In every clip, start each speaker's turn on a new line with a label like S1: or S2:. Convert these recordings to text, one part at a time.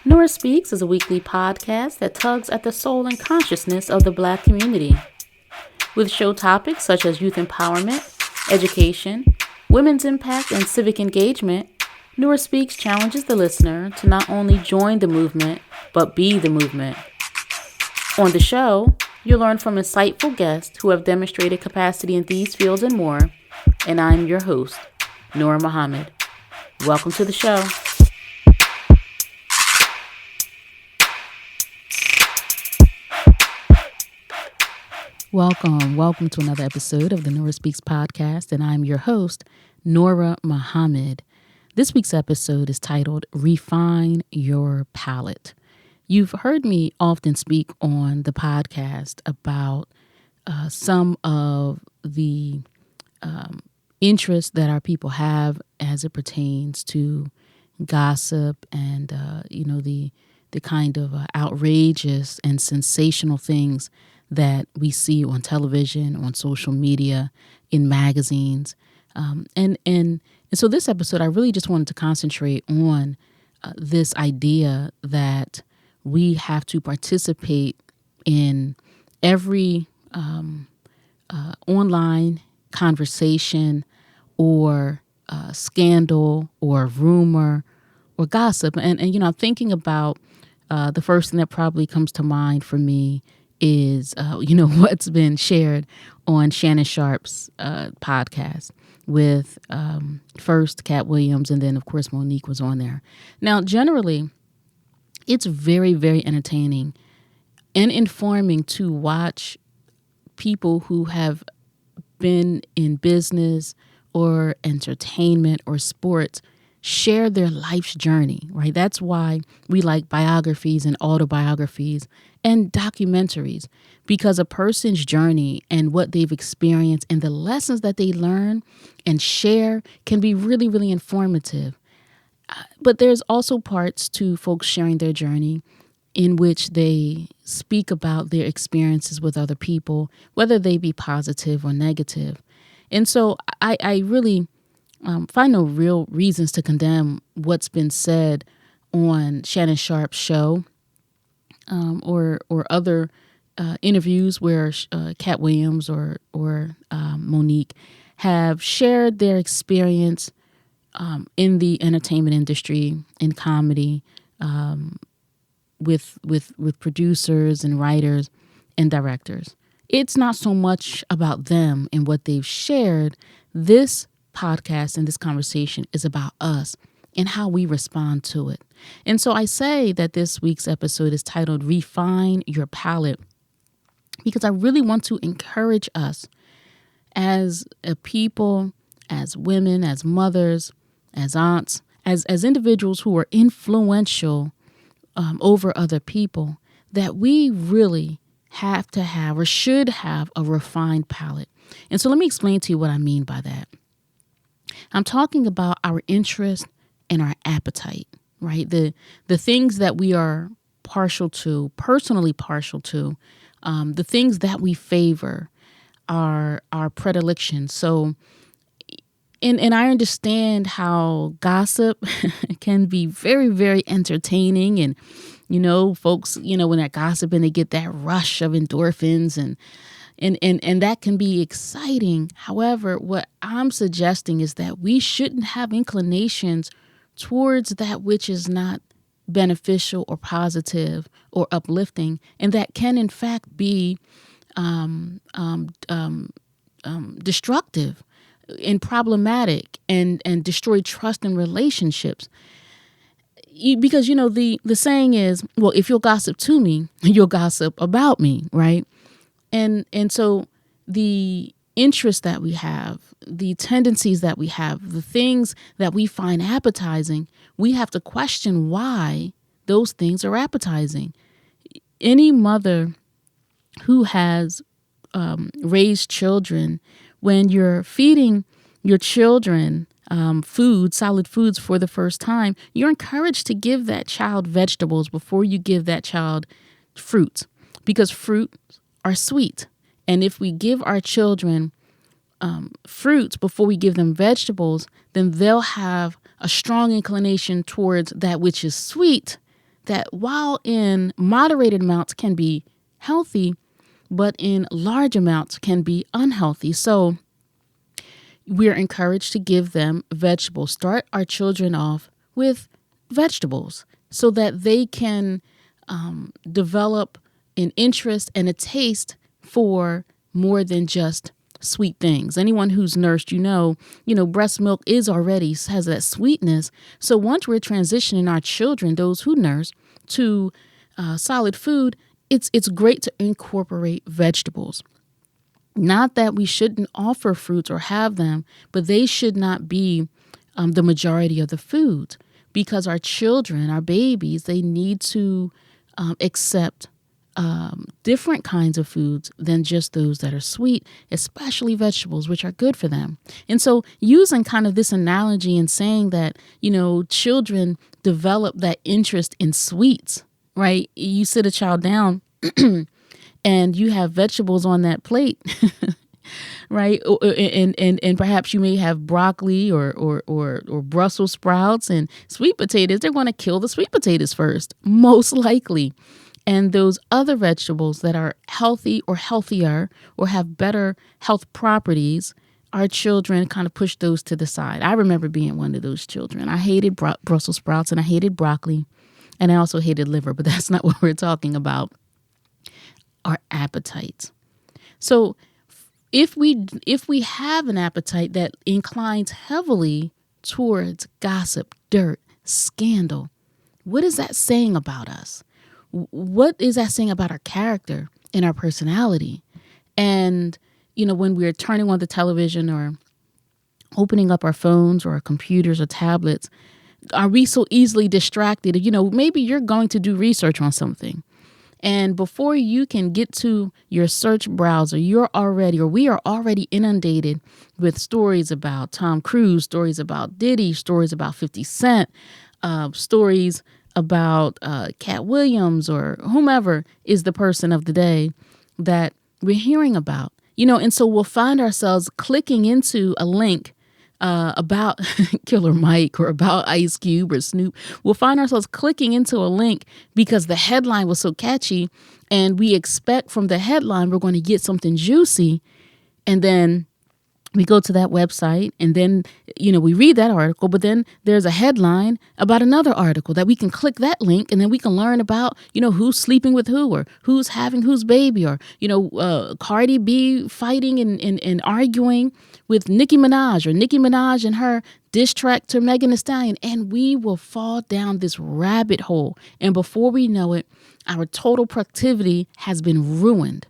S1: Nora Speaks is a weekly podcast that tugs at the soul and consciousness of the Black community. With show topics such as youth empowerment, education, women's impact, and civic engagement, Nora Speaks challenges the listener to not only join the movement, but be the movement. On the show, you'll learn from insightful guests who have demonstrated capacity in these fields and more, and I'm your host, Nora Muhammad. Welcome to the show. Welcome to another episode of the Nora Speaks podcast, and I'm your host, Nora Muhammad. This week's episode is titled Refine Your Palate. You've heard me often speak on the podcast about some of the interests that our people have as it pertains to gossip and, the kind of outrageous and sensational things that we see on television, on social media, in magazines. And so this episode, I really just wanted to concentrate on this idea that we have to participate in every online conversation or scandal or rumor or gossip. And I'm thinking about the first thing that probably comes to mind for me is, what's been shared on Shannon Sharp's podcast with first Katt Williams, and then, of course, Monique was on there. Now, generally, it's very, very entertaining and informing to watch people who have been in business or entertainment or sports share their life's journey, right? That's why we like biographies and autobiographies and documentaries, because a person's journey and what they've experienced and the lessons that they learn and share can be really, really informative. But there's also parts to folks sharing their journey in which they speak about their experiences with other people, whether they be positive or negative. And so I really find no real reasons to condemn what's been said on Shannon Sharp's show or other interviews where Katt Williams or Monique have shared their experience in the entertainment industry, in comedy, with producers and writers and directors. It's not so much about them and what they've shared. This podcast and this conversation is about us and how we respond to it. And so I say that this week's episode is titled Refine Your Palate because I really want to encourage us as a people, as women, as mothers, as aunts, as individuals who are influential over other people, that we really have to have or should have a refined palate. And so let me explain to you what I mean by that. I'm talking about our interest and our appetite, right? The things that we are partial to, personally partial to, the things that we favor, our predilections. So, and I understand how gossip can be very, very entertaining, and folks, when they're gossiping, they get that rush of endorphins and that can be exciting. However, what I'm suggesting is that we shouldn't have inclinations towards that which is not beneficial or positive or uplifting, and that can in fact be destructive and problematic and destroy trust in relationships. Because, the saying is, well, if you'll gossip to me, you'll gossip about me, right? And so the interests that we have, the tendencies that we have, the things that we find appetizing, we have to question why those things are appetizing. Any mother who has raised children, when you're feeding your children solid foods for the first time, you're encouraged to give that child vegetables before you give that child fruits, because fruits are sweet. And if we give our children fruits before we give them vegetables, then they'll have a strong inclination towards that which is sweet that while in moderated amounts can be healthy, but in large amounts can be unhealthy. So we're encouraged to give them vegetables. Start our children off with vegetables so that they can develop an interest and a taste for more than just sweet things. Anyone who's nursed, breast milk has that sweetness. So once we're transitioning our children, those who nurse, to solid food, it's great to incorporate vegetables. Not that we shouldn't offer fruits or have them, but they should not be the majority of the food, because our children, our babies, they need to accept different kinds of foods than just those that are sweet, especially vegetables, which are good for them. And so using kind of this analogy and saying that, children develop that interest in sweets, right? You sit a child down and you have vegetables on that plate, right? And perhaps you may have broccoli or Brussels sprouts and sweet potatoes. They're going to kill the sweet potatoes first, most likely. And those other vegetables that are healthy or healthier or have better health properties, our children kind of push those to the side. I remember being one of those children. I hated Brussels sprouts and I hated broccoli, and I also hated liver, but that's not what we're talking about. Our appetites. So if we have an appetite that inclines heavily towards gossip, dirt, scandal, what is that saying about us? What is that saying about our character and our personality? And, when we're turning on the television or opening up our phones or our computers or tablets, are we so easily distracted? Maybe you're going to do research on something, and before you can get to your search browser, we are already inundated with stories about Tom Cruise, stories about Diddy, stories about 50 Cent, stories about Katt Williams or whomever is the person of the day that we're hearing about. And so we'll find ourselves clicking into a link about Killer Mike or about Ice Cube or Snoop. We'll find ourselves clicking into a link because the headline was so catchy, and we expect from the headline we're going to get something juicy, and then we go to that website and then, we read that article, but then there's a headline about another article that we can click that link and then we can learn about, who's sleeping with who or who's having whose baby or, Cardi B fighting and arguing with Nicki Minaj, or Nicki Minaj and her diss track to Megan Thee Stallion. And we will fall down this rabbit hole. And before we know it, our total productivity has been ruined.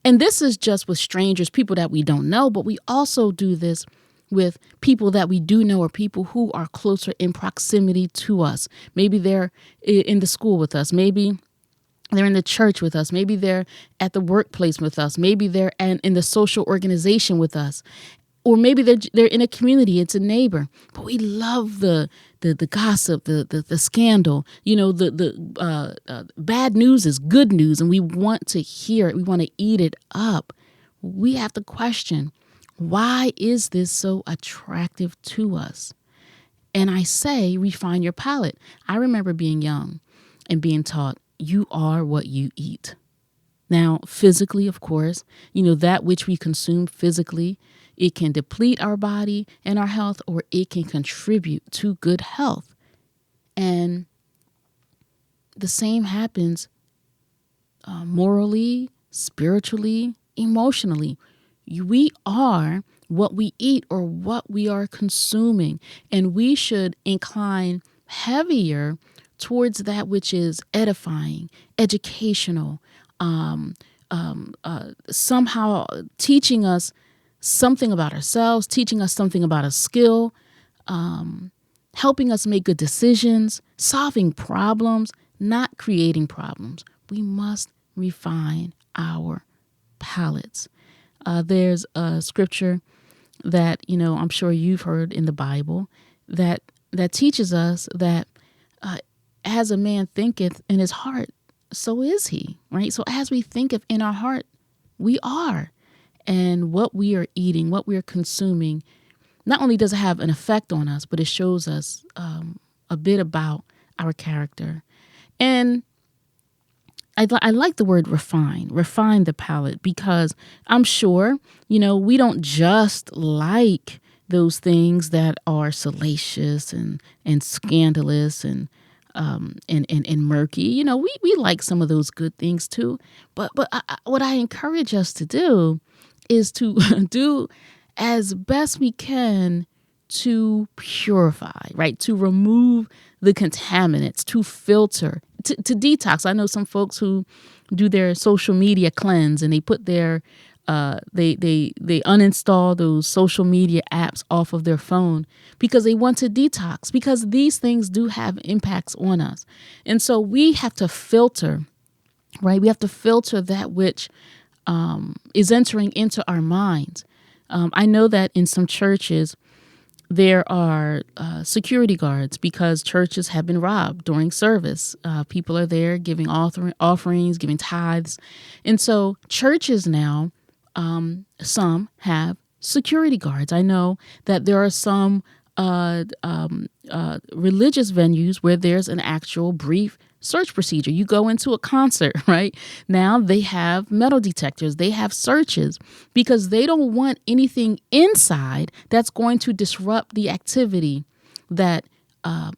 S1: And this is just with strangers, people that we don't know, but we also do this with people that we do know or people who are closer in proximity to us. Maybe they're in the school with us. Maybe they're in the church with us. Maybe they're at the workplace with us. Maybe they're in the social organization with us. Or maybe they're in a community, it's a neighbor. But we love the gossip, the scandal. The bad news is good news, and we want to hear it. We want to eat it up. We have to question, why is this so attractive to us? And I say, refine your palate. I remember being young and being taught, you are what you eat. Now, physically, of course, that which we consume physically, it can deplete our body and our health, or it can contribute to good health. And the same happens morally, spiritually, emotionally. We are what we eat or what we are consuming. And we should incline heavier towards that which is edifying, educational, somehow teaching us something about ourselves, teaching us something about a skill, helping us make good decisions, solving problems, not creating problems. We must refine our palates. There's a scripture that, I'm sure you've heard in the Bible that teaches us that as a man thinketh in his heart, so is he, right? So as we thinketh in our heart, we are. And what we are eating, what we are consuming, not only does it have an effect on us, but it shows us a bit about our character. And I like the word refine the palate, because I'm sure, we don't just like those things that are salacious and scandalous and murky. We like some of those good things too. But what I encourage us to do is to do as best we can to purify, right? To remove the contaminants, to filter, to detox. I know some folks who do their social media cleanse, and they put their they uninstall those social media apps off of their phone because they want to detox, because these things do have impacts on us. And so we have to filter, right? We have to filter that which is entering into our minds. I know that in some churches, there are security guards because churches have been robbed during service. People are there giving offerings, giving tithes. And so churches now, some have security guards. I know that there are some religious venues where there's an actual brief search procedure. You go into a concert, right? Now they have metal detectors, they have searches, because they don't want anything inside that's going to disrupt the activity that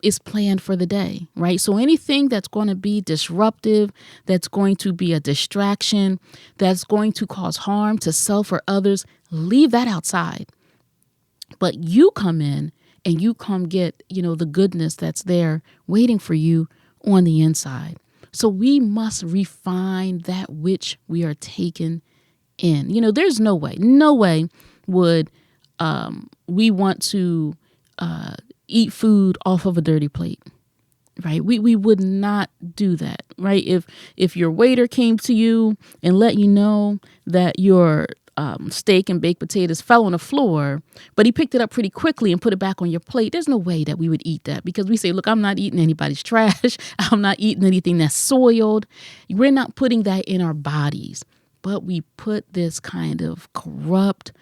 S1: is planned for the day, right? So anything that's going to be disruptive, that's going to be a distraction, that's going to cause harm to self or others, leave that outside. But you come in and you come get, the goodness that's there waiting for you on the inside. So we must refine that which we are taking in. There's no way would we want to eat food off of a dirty plate, right? We would not do that, right? If your waiter came to you and let you know that your steak and baked potatoes fell on the floor, but he picked it up pretty quickly and put it back on your plate, there's no way that we would eat that, because we say, look, I'm not eating anybody's trash. I'm not eating anything that's soiled. We're not putting that in our bodies, but we put this kind of corrupt,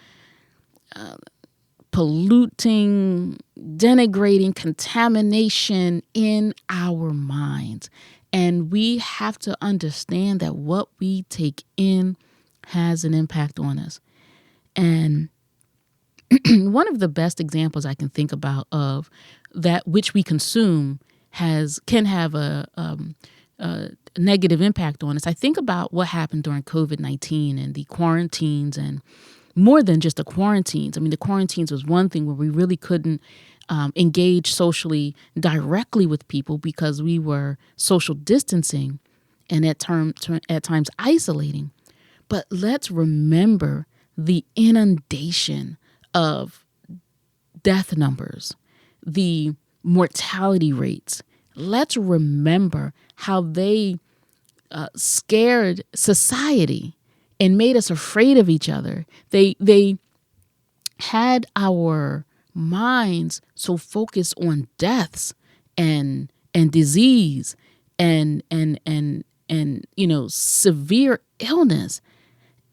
S1: polluting, denigrating contamination in our minds. And we have to understand that what we take in has an impact on us. And one of the best examples I can think about of that which we consume can have a negative impact on us. I think about what happened during COVID-19 and the quarantines, and more than just the quarantines. I mean, the quarantines was one thing where we really couldn't engage socially directly with people because we were social distancing and at times isolating. But let's remember the inundation of death numbers, the mortality rates. Let's remember how they scared society and made us afraid of each other. They had our minds so focused on deaths and disease and severe illness.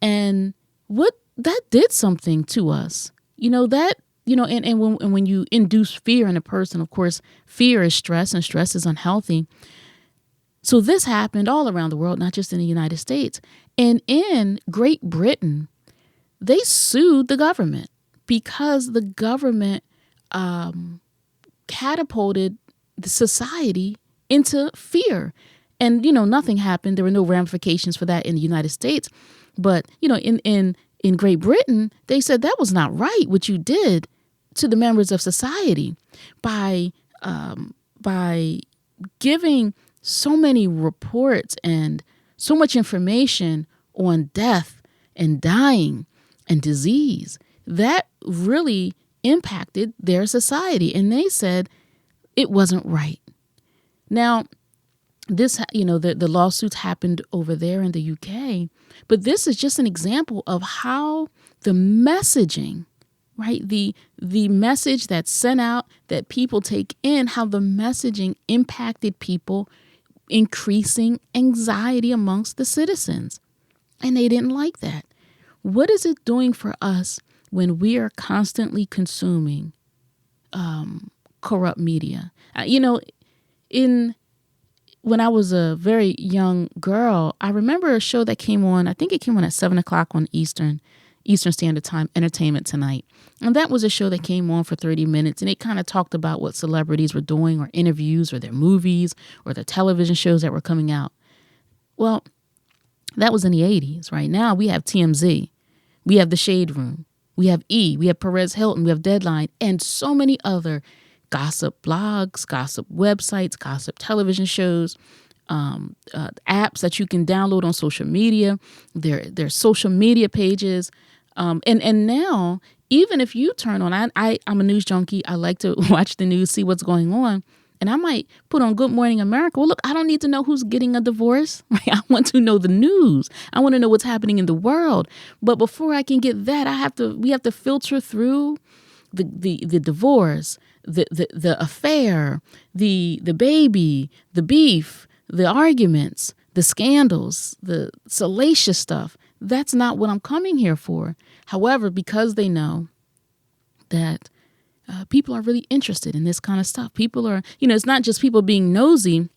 S1: And what that did something to us, and when you induce fear in a person, of course, fear is stress, and stress is unhealthy. So this happened all around the world, not just in the United States. And in Great Britain, they sued the government because the government catapulted the society into fear. And, nothing happened. There were no ramifications for that in the United States. But, in Great Britain, they said that was not right, what you did to the members of society by giving so many reports and so much information on death and dying and disease. That really impacted their society. And they said it wasn't right. Now, this, the lawsuits happened over there in the UK, but this is just an example of how the messaging, right? The message that's sent out that people take in, how the messaging impacted people, increasing anxiety amongst the citizens. And they didn't like that. What is it doing for us when we are constantly consuming corrupt media? when I was a very young girl, I remember a show that came on. I think it came on at 7 o'clock on Eastern Standard Time, Entertainment Tonight. And that was a show that came on for 30 minutes. And it kind of talked about what celebrities were doing, or interviews, or their movies, or their television shows that were coming out. Well, that was in the 80s. Right now, we have TMZ. We have The Shade Room. We have E. We have Perez Hilton. We have Deadline. And so many other gossip blogs, gossip websites, gossip television shows, apps that you can download on social media. Their social media pages. And now, even if you turn on, I'm a news junkie. I like to watch the news, see what's going on. And I might put on Good Morning America. Well, look, I don't need to know who's getting a divorce. Right? I want to know the news. I want to know what's happening in the world. But before I can get that, we have to filter through the divorce, the affair, the baby, the beef, the arguments, the scandals, the salacious stuff. That's not what I'm coming here for. However, because they know that people are really interested in this kind of stuff. People are, it's not just people being nosy,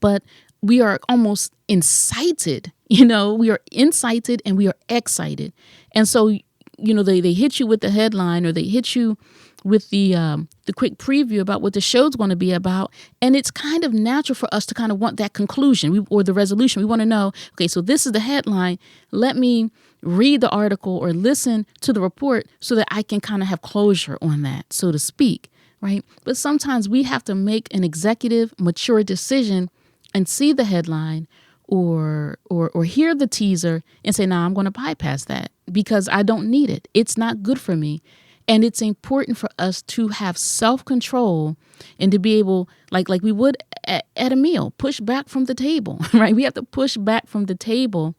S1: but we are almost incited. We are incited and we are excited. And so, they hit you with the headline, or they hit you with the quick preview about what the show's going to be about. And it's kind of natural for us to kind of want that conclusion or the resolution. We want to know, okay, so this is the headline. Let me read the article or listen to the report so that I can kind of have closure on that, so to speak, right? But sometimes we have to make an executive, mature decision and see the headline or hear the teaser and say, nah, I'm going to bypass that because I don't need it. It's not good for me. And it's important for us to have self-control and to be able, like we would at a meal, push back from the table, right? We have to push back from the table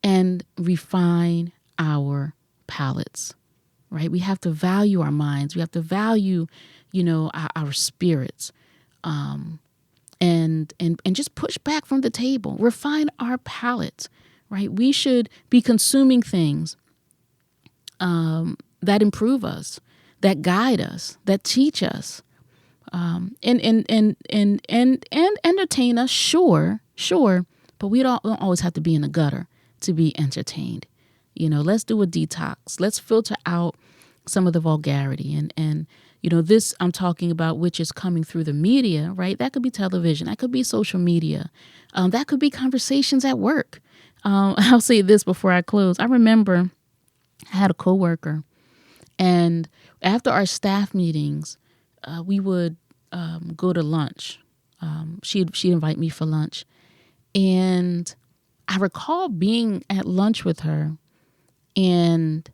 S1: and refine our palates, right? We have to value our minds. We have to value, our spirits, and just push back from the table. Refine our palates, right? We should be consuming things that improve us, that guide us, that teach us, and entertain us. Sure, but we don't always have to be in the gutter to be entertained. Let's do a detox. Let's filter out some of the vulgarity and this I'm talking about, which is coming through the media, right? That could be television. That could be social media. That could be conversations at work. I'll say this before I close. I remember I had a coworker, and after our staff meetings, we would go to lunch. She'd invite me for lunch, and I recall being at lunch with her, and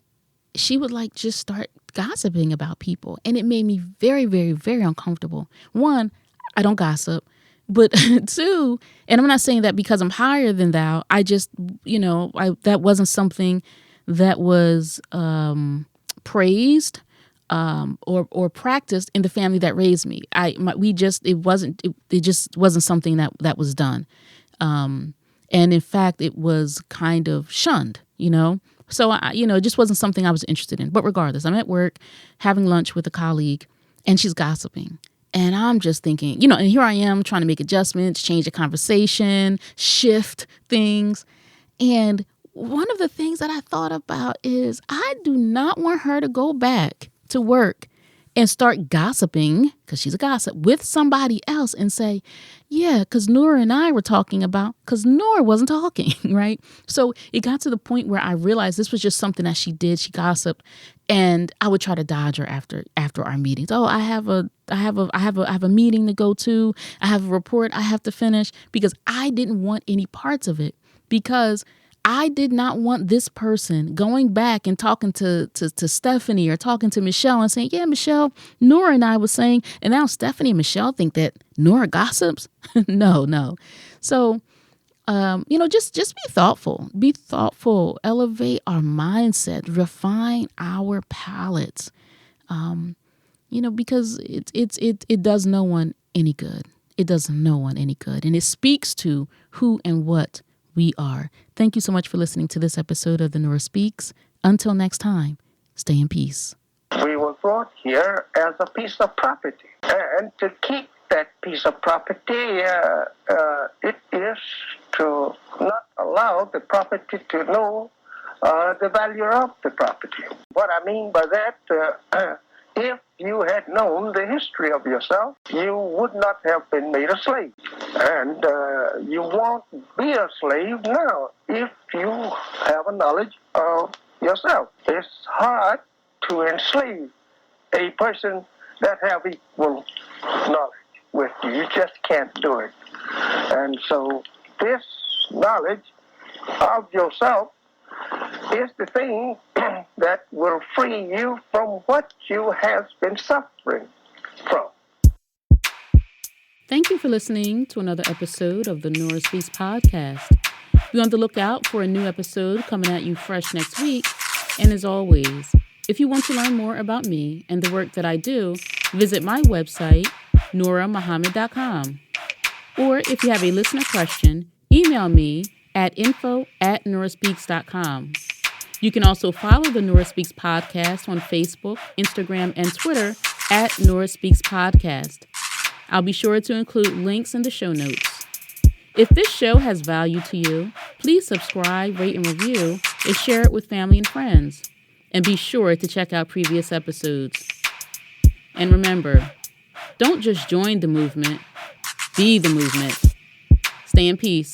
S1: she would just start gossiping about people. And it made me very, very, very uncomfortable. One, I don't gossip. But two, and I'm not saying that because I'm higher than thou. I just, that wasn't something that was praised or practiced in the family that raised me. It just wasn't something that was done. And in fact, it was kind of shunned, So, it just wasn't something I was interested in. But regardless, I'm at work having lunch with a colleague, and she's gossiping. And I'm just thinking, and here I am trying to make adjustments, change the conversation, shift things. And one of the things that I thought about is I do not want her to go back to work and start gossiping, because she's a gossip, with somebody else and say, yeah, because Nora and I were talking about, because Nora wasn't talking, right? So it got to the point where I realized this was just something that she did. She gossiped, and I would try to dodge her after our meetings. Oh, I have a meeting to go to. I have a report I have to finish, because I didn't want any parts of it, because I did not want this person going back and talking to Stephanie or talking to Michelle and saying, yeah, Michelle, Nora and I was saying, and now Stephanie and Michelle think that Nora gossips. No. So, just be thoughtful, elevate our mindset, refine our palates, because it does no one any good. It does no one any good. And it speaks to who and what we are. Thank you so much for listening to this episode of The Nora Speaks. Until next time, stay in peace.
S2: We were brought here as a piece of property and to keep that piece of property, it is to not allow the property to know the value of the property. What I mean by that, if you had known the history of yourself, you would not have been made a slave. And you won't be a slave now if you have a knowledge of yourself. It's hard to enslave a person that have equal knowledge with you. You just can't do it. And so this knowledge of yourself is the thing that will free you from what you have been suffering from.
S1: Thank you for listening to another episode of the Nourishes podcast. Be on the lookout for a new episode coming at you fresh next week. And as always, if you want to learn more about me and the work that I do, visit my website, nouramuhammad.com. Or if you have a listener question, email me at info@nourispeaks.com. You can also follow the Nourispeaks podcast on Facebook, Instagram, and Twitter at Nourispeaks Podcast. I'll be sure to include links in the show notes. If this show has value to you, please subscribe, rate, and review, and share it with family and friends. And be sure to check out previous episodes. And remember, don't just join the movement, be the movement. Stay in peace.